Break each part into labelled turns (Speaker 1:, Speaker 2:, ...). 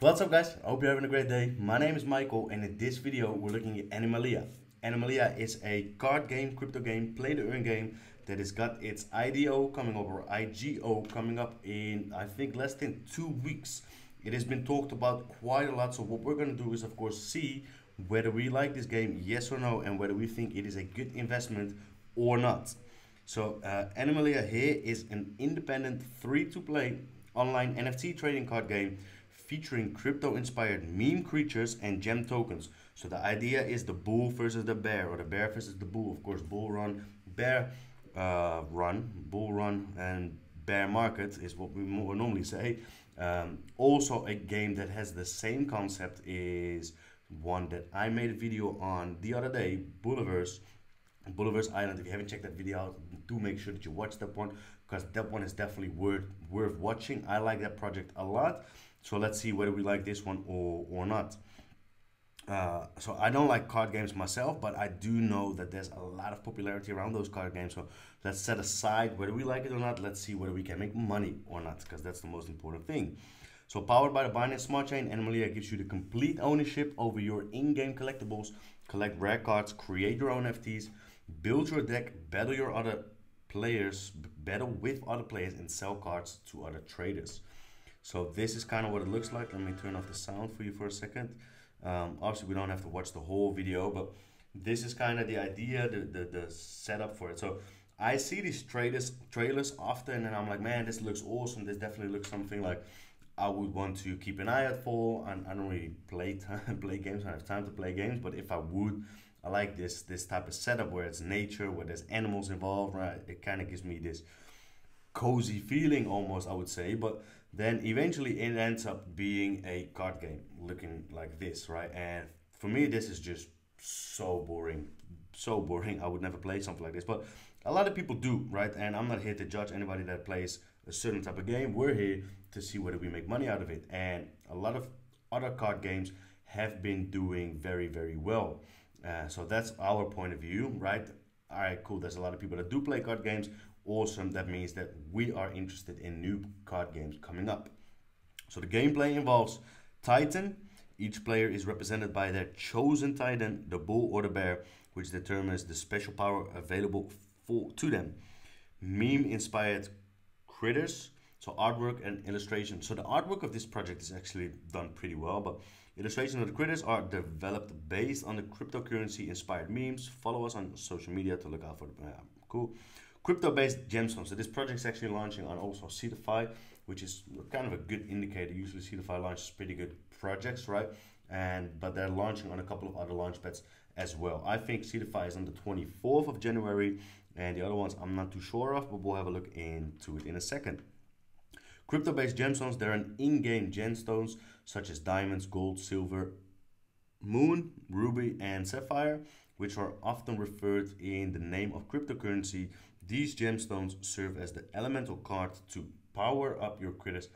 Speaker 1: What's up guys, I hope you're having a great day. My name is Michael and in this video we're looking at Animalia. Animalia is a card game, crypto game, play to earn game that has got its IDO coming up or IGO coming up in I think less than 2 weeks. It has been talked about quite a lot, so what we're going to do is of course see whether we like this game, yes or no, and whether we think it is a good investment or not. So Animalia here is an independent free-to-play online NFT trading card game featuring crypto-inspired meme creatures and gem tokens. So the idea is the bull versus the bear, or the bear versus the bull. Of course, bull run, bear bull run, and bear market is what we more normally say. Also, a game that has the same concept is one that I made a video on the other day, Bolivar's Island. If you haven't checked that video out, do make sure that you watch that one because that one is definitely worth watching. I like that project a lot. So let's see whether we like this one or not. So I don't like card games myself, but I do know that there's a lot of popularity around those card games. So let's set aside whether we like it or not. Let's see whether we can make money or not, because that's the most important thing. So powered by the Binance Smart Chain, Animalia gives you the complete ownership over your in-game collectibles, collect rare cards, create your own NFTs, build your deck, battle with other players, and sell cards to other traders. So this is kind of what it looks like. Let me turn off the sound for you for a second. Obviously, we don't have to watch the whole video, but this is kind of the idea, the setup for it. So I see these trailers often, and I'm like, man, this looks awesome. This definitely looks something like I would want to keep an eye out for. And I don't really play games. I don't have time to play games, but if I would, I like this type of setup where it's nature, where there's animals involved, right? It kind of gives me this cozy feeling almost, I would say. But then eventually it ends up being a card game looking like this, right? And for me, this is just so boring. So boring. I would never play something like this, but a lot of people do, right? And I'm not here to judge anybody that plays a certain type of game. We're here to see whether we make money out of it. And a lot of other card games have been doing very well. So that's our point of view, right? All right, cool. There's a lot of people that do play card games. Awesome. That means that we are interested in new card games coming up. So the gameplay involves Titan. Each player is represented by their chosen Titan, the bull or the bear, which determines the special power available to them. Meme-inspired critters, so artwork and illustration. So the artwork of this project is actually done pretty well, but illustrations of the critters are developed based on the cryptocurrency-inspired memes. Follow us on social media to look out for the cool. Crypto-based gemstones. So this project is actually launching on also Cetify, which is kind of a good indicator. Usually Cetify launches pretty good projects, right? But they're launching on a couple of other launch pads as well. I think Cetify is on the 24th of January, and the other ones I'm not too sure of, but we'll have a look into it in a second. Crypto-based gemstones, they're an in-game gemstones such as diamonds, gold, silver, moon, ruby, and sapphire, which are often referred in the name of cryptocurrency. These gemstones serve as the elemental card to power up your critters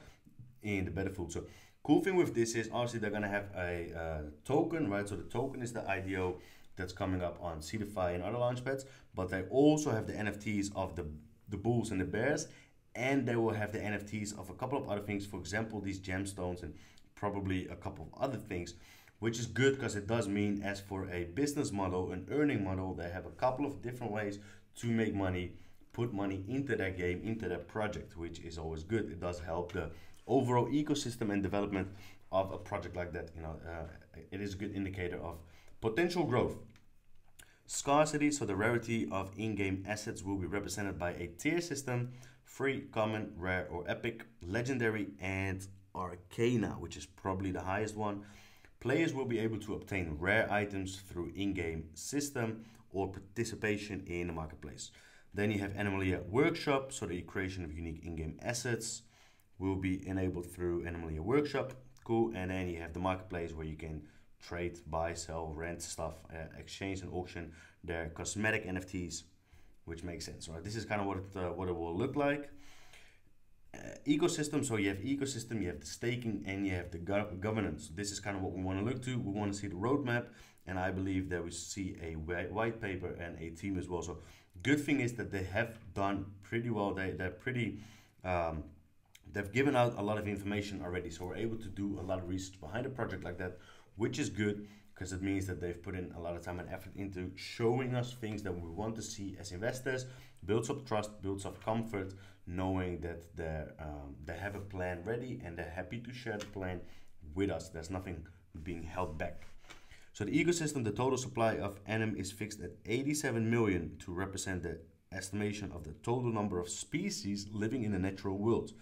Speaker 1: in the battlefield. So cool thing with this is obviously they're gonna have a token, right? So the token is the IDO that's coming up on Cetify and other launchpads, but they also have the NFTs of the bulls and the bears, and they will have the NFTs of a couple of other things. For example, these gemstones and probably a couple of other things, which is good because it does mean as for a business model, an earning model, they have a couple of different ways to make money, put money into that game, into that project, which is always good. It does help the overall ecosystem and development of a project like that. It is a good indicator of potential growth. Scarcity, so the rarity of in-game assets will be represented by a tier system: free, common, rare or epic, legendary, and arcana, which is probably the highest one. Players will be able to obtain rare items through in-game system or participation in the marketplace. Then you have Animalia Workshop, so the creation of unique in-game assets will be enabled through Animalia Workshop. Cool. And then you have the marketplace where you can trade, buy, sell, rent stuff, exchange and auction their cosmetic NFTs, which makes sense, right? This is kind of what it will look like. Ecosystem, so you have ecosystem, you have the staking, and you have the governance. This is kind of what we want to look to. We want to see the roadmap, and I believe that we see a white paper and a team as well. So good thing is that they have done pretty well. They're pretty They've given out a lot of information already, so we're able to do a lot of research behind a project like that, which is good because it means that they've put in a lot of time and effort into showing us things that we want to see as investors. Builds up trust, builds up comfort, knowing that they have a plan ready and they're happy to share the plan with us. There's nothing being held back. So the ecosystem, the total supply of Anim is fixed at 87 million to represent the estimation of the total number of species living in the natural world.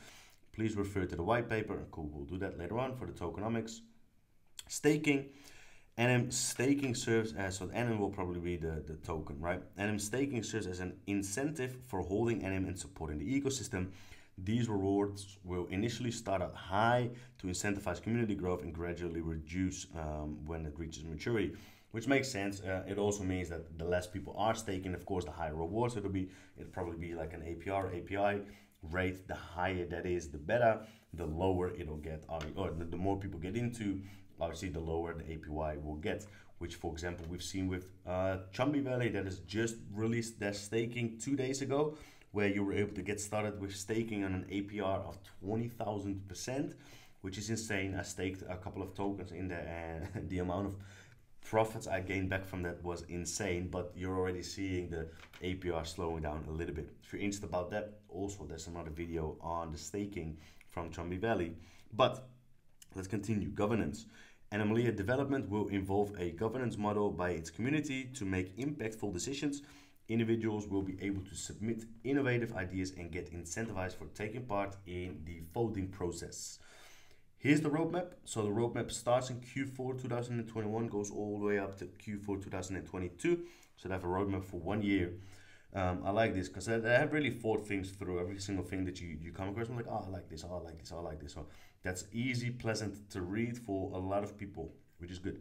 Speaker 1: Please refer to the white paper. Cool, we'll do that later on for the tokenomics. Staking. Anim staking serves as, so Anim will probably be the token, right? Anim staking serves as an incentive for holding Anim and supporting the ecosystem. These rewards will initially start out high to incentivize community growth and gradually reduce when it reaches maturity, which makes sense. It also means that the less people are staking, of course, the higher rewards it'll probably be like an API rate. The higher that is, the better. The lower it'll get, or the more people get into, obviously the lower the APY will get, which for example we've seen with Chumby Valley that has just released their staking 2 days ago, where you were able to get started with staking on an APR of 20,000%, which is insane. I staked a couple of tokens in there and the amount of profits I gained back from that was insane, but you're already seeing the APR slowing down a little bit. If you're interested about that, also there's another video on the staking from Chumby Valley. But let's continue. Governance. Animalia development will involve a governance model by its community to make impactful decisions. Individuals will be able to submit innovative ideas and get incentivized for taking part in the voting process. Here's the roadmap. So the roadmap starts in Q4 2021, goes all the way up to Q4 2022. So they have a roadmap for 1 year. I like this because they have really thought things through. Every single thing that you come across, I'm like, oh, I like this, oh, I like this, oh, I like this. So that's easy, pleasant to read for a lot of people, which is good.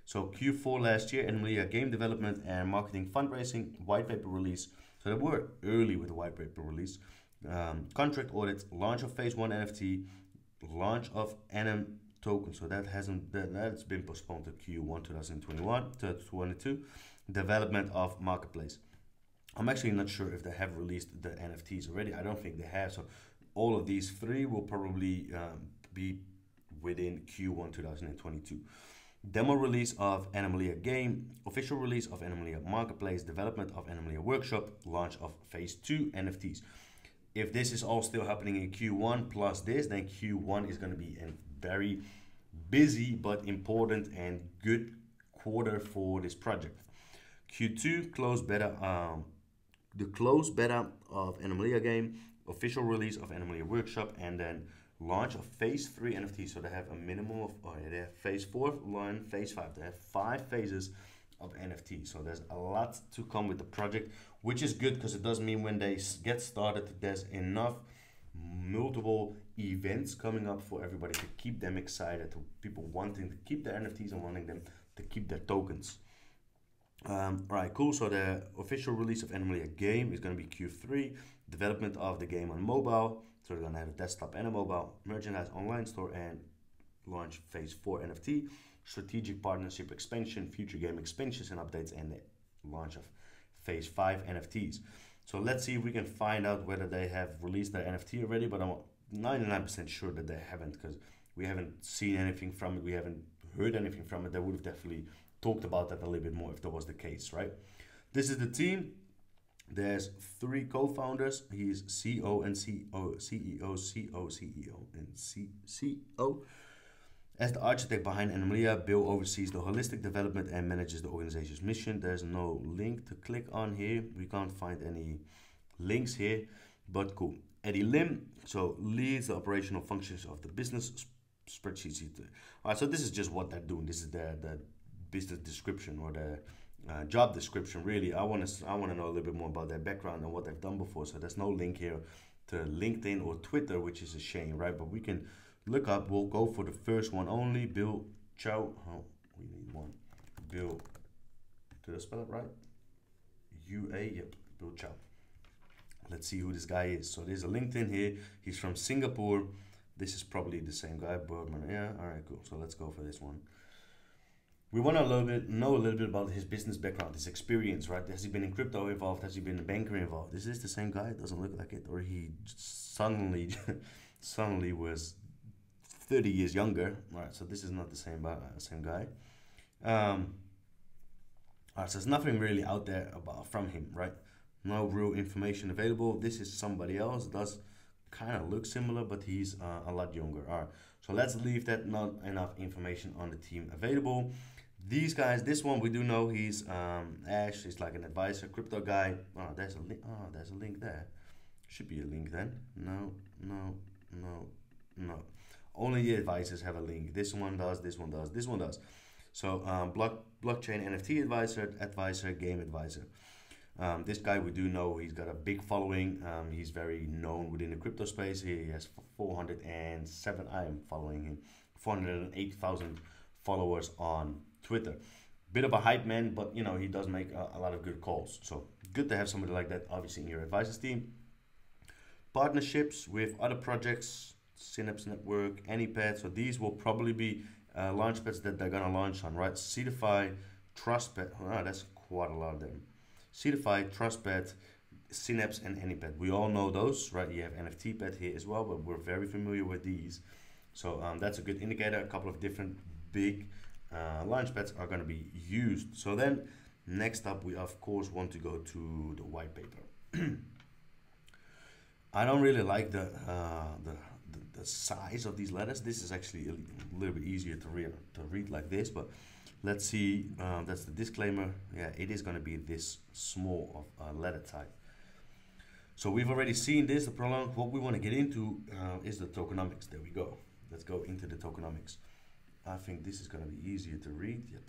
Speaker 1: So Q4 last year, Animalia game development and marketing fundraising, white paper release. So they were early with the white paper release. Contract audit, launch of phase 1 NFT, launch of Anim token. So that's been postponed to Q1 2021 to 2022. Development of marketplace. I'm actually not sure if they have released the NFTs already. I don't think they have. So all of these three will probably be within Q1 2022. Demo release of Animalia game, official release of Animalia marketplace, development of Animalia workshop, launch of phase 2 NFTs. If this is all still happening in Q1 plus this, then Q1 is going to be a very busy but important and good quarter for this project. Q2 closed beta, the closed beta of Animalia game, official release of Animalia workshop, and then launch of phase 3 NFT. So they have a minimum of, they have phase 4, 1, phase 5. They have 5 phases of NFT. So there's a lot to come with the project, which is good because it does mean when they get started, there's enough multiple events coming up for everybody to keep them excited, to people wanting to keep their NFTs and wanting them to keep their tokens. Alright, cool. So the official release of Animalia game is going to be Q3. Development of the game on mobile. So we're going to have a desktop and a mobile. Merchandise online store and launch phase 4 NFT. Strategic partnership expansion, future game expansions and updates, and the launch of phase 5 NFTs. So let's see if we can find out whether they have released their NFT already, but I'm 99% sure that they haven't, because we haven't seen anything from it. We haven't heard anything from it. They would have definitely talked about that a little bit more if that was the case, right? This is the team. There's 3 co-founders. He's CEO and CEO, and CEO. As the architect behind Animalia, Bill oversees the holistic development and manages the organization's mission. There's no link to click on here. We can't find any links here, but cool. Eddie Lim, so leads the operational functions of the business spreadsheets. All right, so this is just what they're doing. This is the business description or the job description. Really, I want to know a little bit more about their background and what they've done before. So there's no link here to LinkedIn or Twitter, which is a shame, right? But we can look up. We'll go for the first one only. Bill Chow. Oh, we need one. Bill. Did I spell it right? UA. Yep. Bill Chow. Let's see who this guy is. So there's a LinkedIn here. He's from Singapore. This is probably the same guy. Birdman. Yeah. All right. Cool. So let's go for this one. We want to know a little bit about his business background, his experience, right? Has he been in crypto involved? Has he been a banker involved? Is this the same guy? It doesn't look like it. Or he suddenly suddenly was 30 years younger. All right, so this is not the same guy. All right, so there's nothing really out there about from him, right? No real information available. This is somebody else. Does kind of look similar, but he's a lot younger. All right, so let's leave that. Not enough information on the team available. These guys, this one we do know he's Ash. He's like an advisor, crypto guy. Oh, there's a link. Oh, there's a link there. Should be a link then. No, no, no, no. Only the advisors have a link. This one does. This one does. This one does. So blockchain NFT advisor, game advisor. This guy we do know, he's got a big following. He's very known within the crypto space. He has 407, I am following him, 408,000 followers on Twitter. Bit of a hype man, but you know, he does make a lot of good calls. So good to have somebody like that, obviously, in your advisors team. Partnerships with other projects, Synapse Network, Anypad. So these will probably be launchpads that they're gonna launch on, right? Seedify, Trustpad. Oh, that's quite a lot of them. Seedify, Trustpad, Synapse, and Anypad. We all know those, right? You have NFTpad here as well, but we're very familiar with these. So that's a good indicator. A couple of different big launchpads are going to be used. So then, next up, we of course want to go to the white paper. I don't really like the size of these letters. This is actually a little bit easier to read like this, but let's see. That's the disclaimer. Yeah, it is going to be this small of letter type. So we've already seen this, the prologue. What we want to get into is the tokenomics. There we go. Let's go into the tokenomics. I think this is going to be easier to read. Yep.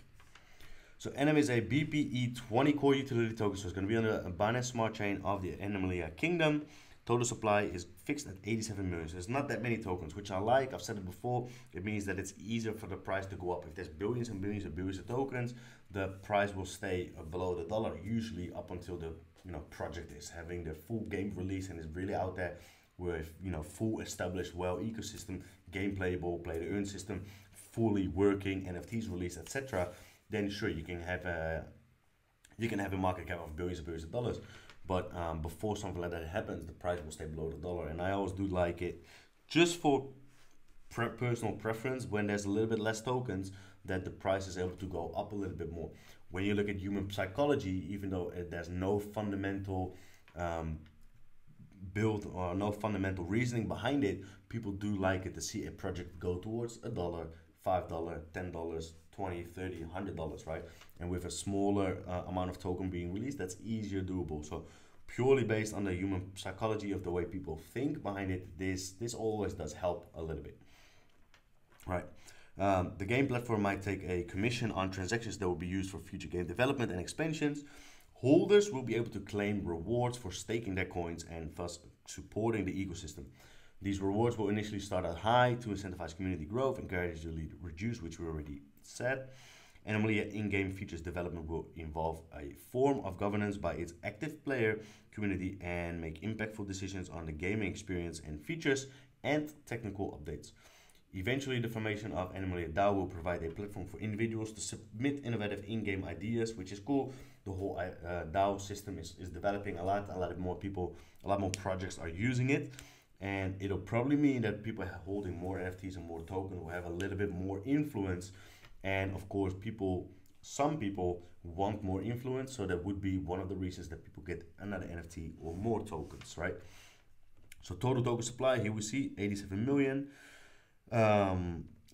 Speaker 1: So Anim is a BPE 20 core utility token. So it's going to be on the Binance Smart Chain of the Animalia Kingdom. Total supply is fixed at 87 million. So there's not that many tokens, which I like. I've said it before. It means that it's easier for the price to go up. If there's billions and billions and billions of tokens, the price will stay below the dollar, usually up until the project is having the full game release and is really out there with full established ecosystem, game playable, play to earn system, fully working, NFTs released, etc. Then sure, you can have a market cap of billions and billions of dollars. But before something like that happens, the price will stay below the dollar. And I always do like it, just for personal preference, when there's a little bit less tokens, that the price is able to go up a little bit more. When you look at human psychology, even though there's no fundamental build or no fundamental reasoning behind it, people do like it to see a project go towards $1, $5, $10, $20, $30, $100, right? And with a smaller amount of token being released, that's easier doable. So purely based on the human psychology of the way people think behind it, this always does help a little bit, right? The game platform might take a commission on transactions that will be used for future game development and expansions. Holders will be able to claim rewards for staking their coins and thus supporting the ecosystem. These rewards will initially start at high to incentivize community growth and gradually reduce, which we already said. Animalia in-game features development will involve a form of governance by its active player community and make impactful decisions on the gaming experience and features and technical updates. Eventually, the formation of Animalia DAO will provide a platform for individuals to submit innovative in-game ideas, which is cool. The whole DAO system is developing a lot. A lot more people, a lot more projects are using it. And it'll probably mean that people holding more NFTs and more tokens will have a little bit more influence. And of course, some people want more influence. So that would be one of the reasons that people get another NFT or more tokens, right? So total token supply, here we see 87 million.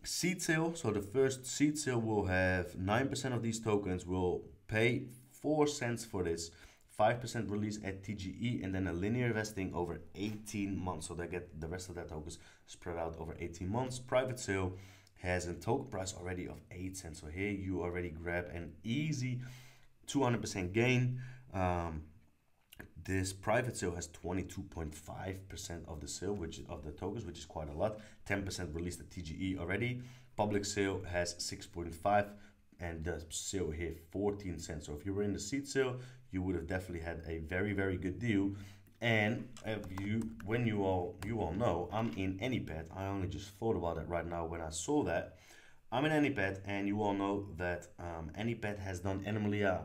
Speaker 1: Seed sale, so the first seed sale will have 9% of these tokens will pay 4 cents for this, 5% release at TGE, and then a linear vesting over 18 months. So they get the rest of their tokens spread out over 18 months. Private sale has a token price already of 8 cents. So here you already grab an easy 200% gain. This private sale has 22.5% of the sale, of the tokens, which is quite a lot. 10% released at TGE already. Public sale has 6.5, and the sale here 14 cents. So if you were in the seed sale, you would have definitely had a very, very good deal. And when you all know, I'm in Anypad. I only just thought about it right now when I saw that. I'm in Anypad, and you all know that Anypad has done Animalia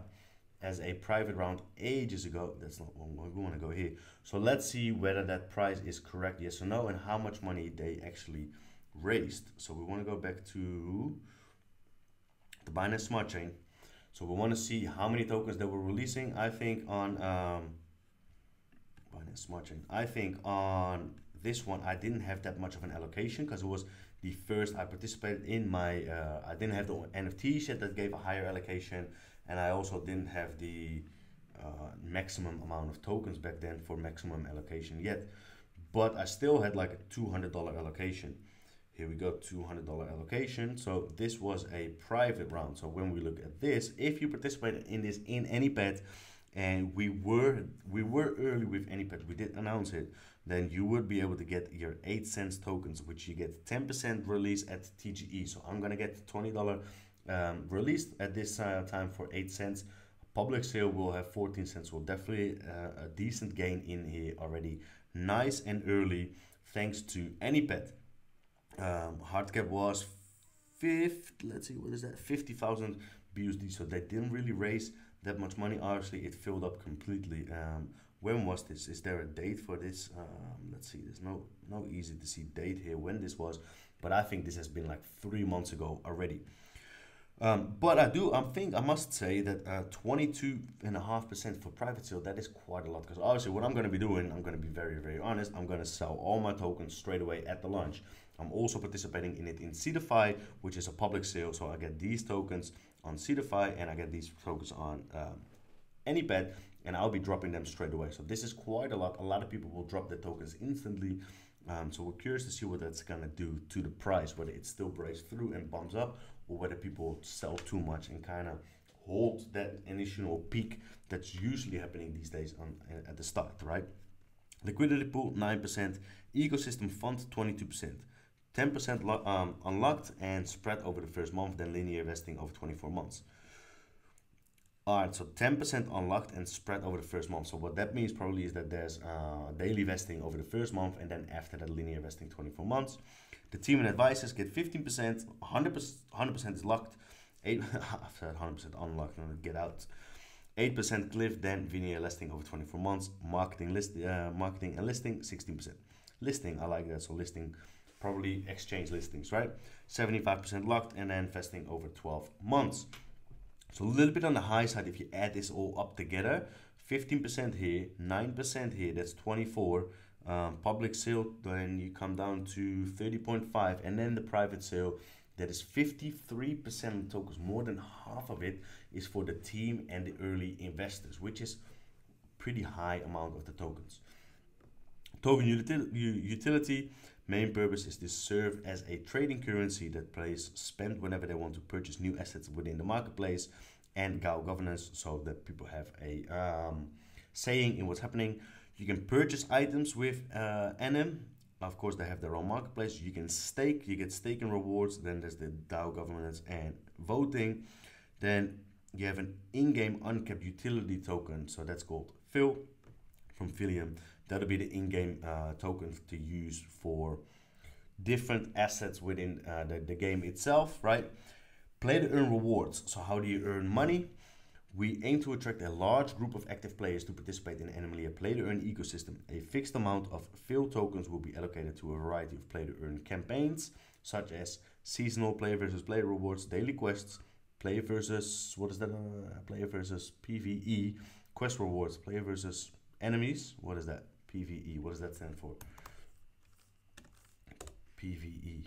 Speaker 1: as a private round ages ago. That's not one we want to go here. So let's see whether that price is correct, yes or no, and how much money they actually raised. So we want to go back to the Binance Smart Chain. So we want to see how many tokens they were releasing. I think on Binance Smart Chain, I think on this one I didn't have that much of an allocation because it was the first I participated in. My I didn't have the NFTs yet that gave a higher allocation, and I also didn't have the maximum amount of tokens back then for maximum allocation yet. But I still had like a $200 allocation. Here we go, $200 allocation. So this was a private round. So when we look at this, if you participated in this in AnyPad, and we were early with AnyPad, we did announce it, then you would be able to get your 8 cents tokens, which you get 10% release at TGE. So I'm gonna get $20 released at this time for 8 cents. Public sale will have 14 cents. Will definitely a decent gain in here already. Nice and early, thanks to AnyPad. Hard cap was let's see, what is that, 50,000 BUSD. So they didn't really raise that much money. Obviously it filled up completely. When was this? Is there a date for this? Let's see, there's no easy to see date here when this was, but I think this has been like 3 months ago already. But I must say that 22.5% for private sale, that is quite a lot, because obviously what I'm going to be doing, I'm going to be very honest, I'm going to sell all my tokens straight away at the launch. I'm also participating in it in Seedify, which is a public sale, so I get these tokens on Seedify and I get these tokens on AnyPad, and I'll be dropping them straight away. So this is quite a lot. A lot of people will drop their tokens instantly. So we're curious to see what that's going to do to the price, whether it still breaks through and bumps up, or whether people sell too much and kind of hold that initial peak that's usually happening these days at the start, right? Liquidity Pool 9%, ecosystem fund 22%, 10% unlocked and spread over the first month, then linear vesting over 24 months. Alright, so 10% unlocked and spread over the first month. So what that means probably is that there's daily vesting over the first month, and then after that linear vesting 24 months. The team and advisors get 15%, 100% is locked, 8% 100% unlocked, and get out. 8% cliff, then linear listing over 24 months. Marketing and listing 16%. Listing, I like that. So listing, probably exchange listings, right? 75% locked, and then vesting over 12 months. So a little bit on the high side if you add this all up together. 15% here, 9% here, that's 24. Public sale, then you come down to 30.5, and then the private sale, that is 53% of tokens. More than half of it is for the team and the early investors, which is pretty high amount of the tokens. Token utility, main purpose is to serve as a trading currency that players spend whenever they want to purchase new assets within the marketplace, and DAO governance, so that people have a saying in what's happening. You can purchase items with Anim. Of course, they have their own marketplace. You can stake, you get staking rewards. Then there's the DAO governance and voting. Then you have an in-game uncapped utility token. So that's called Phil from Philium. That'll be the in-game token to use for different assets within the game itself, right? Play to earn rewards. So how do you earn money? We aim to attract a large group of active players to participate in the Animalia Play to Earn ecosystem. A fixed amount of Phil tokens will be allocated to a variety of Play to Earn campaigns, such as seasonal player versus player rewards, daily quests, player versus, player versus PvE, quest rewards, player versus enemies. What is that? PvE, what does that stand for? PvE,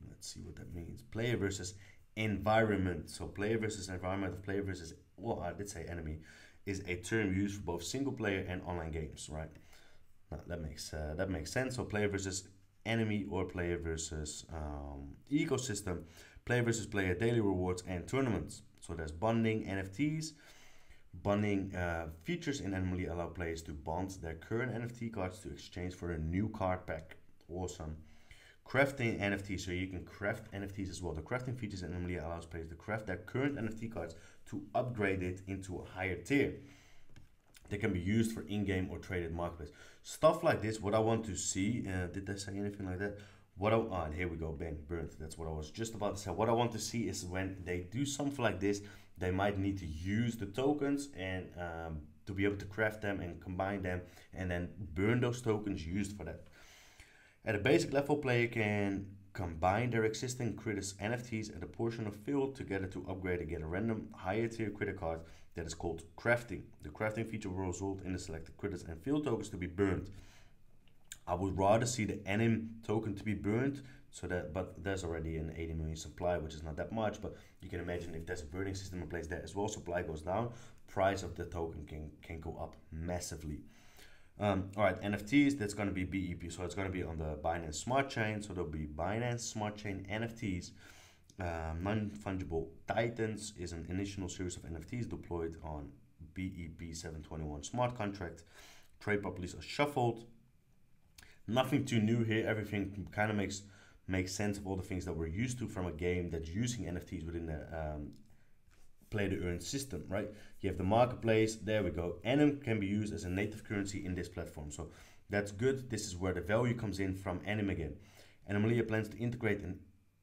Speaker 1: let's see what that means. Player versus environment. So player versus environment, player versus, well, I did say enemy, is a term used for both single player and online games, right? Now, that makes sense. So player versus enemy, or player versus ecosystem, player versus player, daily rewards and tournaments. So there's bonding, NFTs. Bonding features in Animalia allow players to bond their current NFT cards to exchange for a new card pack. Awesome. Crafting NFTs, so you can craft NFTs as well. The crafting features in Animalia allows players to craft their current NFT cards to upgrade it into a higher tier. They can be used for in-game or traded marketplace. Stuff like this, what I want to see, did they say anything like that? Here we go, bang, burnt. That's what I was just about to say. What I want to see is when they do something like this, they might need to use the tokens and to be able to craft them and combine them and then burn those tokens used for that. At a basic level, player can combine their existing critters NFTs at a portion of field together to upgrade and get a random higher tier critter card that is called crafting. The crafting feature will result in the selected critters and field tokens to be burned. I would rather see the Anim token to be burned, but there's already an 80 million supply, which is not that much, but you can imagine if there's a burning system in place there as well, supply goes down, price of the token can go up massively. Alright, NFTs, that's going to be BEP, so it's going to be on the Binance Smart Chain, so there'll be Binance Smart Chain NFTs. Non-fungible Titans is an initial series of NFTs deployed on BEP 721 smart contract. Trade properties are shuffled. Nothing too new here. Everything kind of makes sense of all the things that we're used to from a game that's using NFTs within the play to earn system, right? You have the marketplace, there we go. Anim can be used as a native currency in this platform, so that's good. This is where the value comes in from Anim again. Animalia plans to integrate an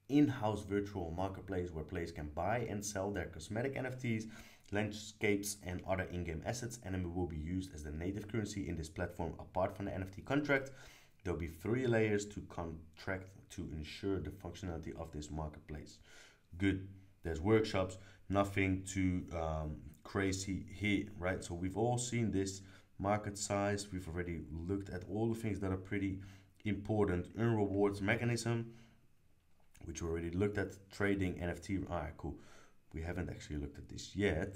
Speaker 1: in-house virtual marketplace where players can buy and sell their cosmetic NFTs, landscapes, and other in-game assets. Anim will be used as the native currency in this platform. Apart from the NFT contract, there'll be 3 layers to contract to ensure the functionality of this marketplace. Good. There's workshops, nothing too crazy here, right? So we've all seen this market size. We've already looked at all the things that are pretty important. Earn rewards mechanism, which we already looked at. Trading NFT. All right, cool. We haven't actually looked at this yet.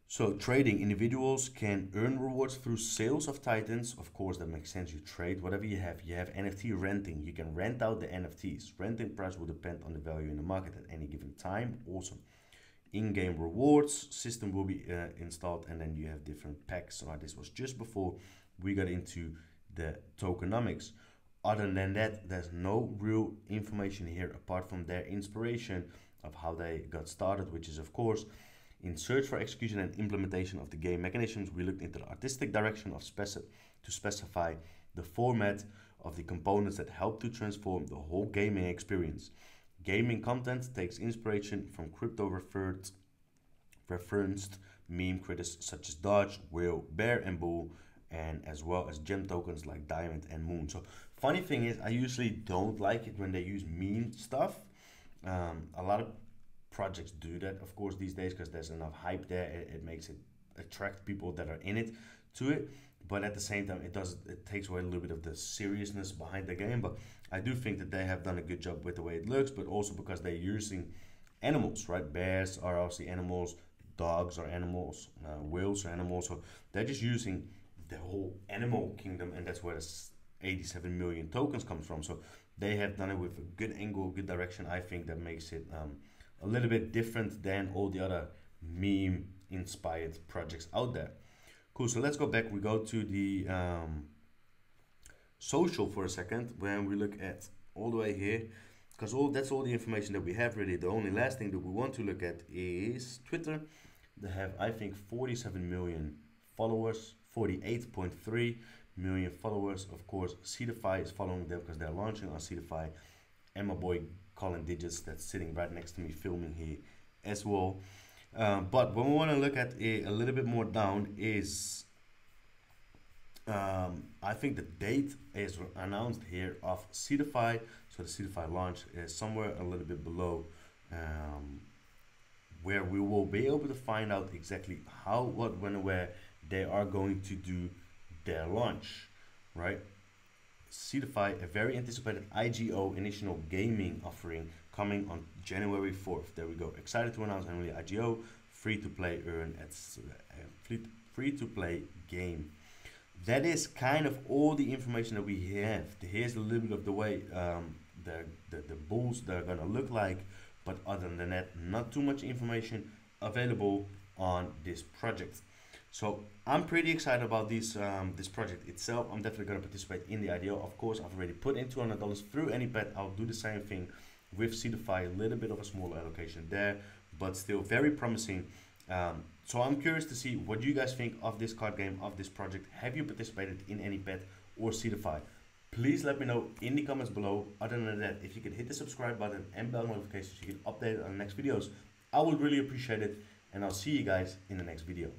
Speaker 1: So trading, individuals can earn rewards through sales of Titans. Of course, that makes sense. You trade whatever you have. You have NFT renting. You can rent out the NFTs. Renting price will depend on the value in the market at any given time. Awesome. In-game rewards system will be installed, and then you have different packs. This was just before we got into the tokenomics. Other than that, there's no real information here apart from their inspiration of how they got started, which is, of course, in search for execution and implementation of the game mechanisms, we looked into the artistic direction of to specify the format of the components that help to transform the whole gaming experience. Gaming content takes inspiration from referenced meme critters such as Dodge, Whale, Bear, and Bull, and as well as gem tokens like Diamond and Moon. So funny thing is, I usually don't like it when they use meme stuff. A lot of projects do that, of course, these days, because there's enough hype there. It makes it attract people that are in it to it, but at the same time it takes away a little bit of the seriousness behind the game. But I do think that they have done a good job with the way it looks, but also because they're using animals, right? Bears are obviously animals, dogs are animals, whales are animals, so they're just using the whole animal kingdom, and that's where the 87 million tokens comes from. So they have done it with a good angle, good direction. I think that makes it a little bit different than all the other meme inspired projects out there. Cool, so let's go back. We go to the social for a second when we look at all the way here, because that's all the information that we have really. The only last thing that we want to look at is Twitter. They have, I think, 47 million followers, 48.3 million followers. Of course, Seedify is following them because they're launching on Seedify, and my boy Colin Digits, that's sitting right next to me filming here as well. But when we want to look at it a little bit more down is I think the date is announced here of Seedify. So the Seedify launch is somewhere a little bit below, where we will be able to find out exactly how, what, when, and where they are going to do their launch, right? Seedify, a very anticipated IGO initial gaming offering coming on January 4th. There we go. Excited to announce Animalia IGO, free to play earn at free to play game. That is kind of all the information that we have. Here's a little bit of the way the bulls that are gonna look like, but other than that, not too much information available on this project. So I'm pretty excited about this project itself. I'm definitely going to participate in the IDO. Of course, I've already put in $200 through AnyPet. I'll do the same thing with Seedify, a little bit of a smaller allocation there, but still very promising. So I'm curious to see what you guys think of this card game, of this project. Have you participated in AnyPet or Seedify? Please let me know in the comments below. Other than that, if you could hit the subscribe button and bell notifications, you get updated on the next videos. I would really appreciate it. and I'll see you guys in the next video.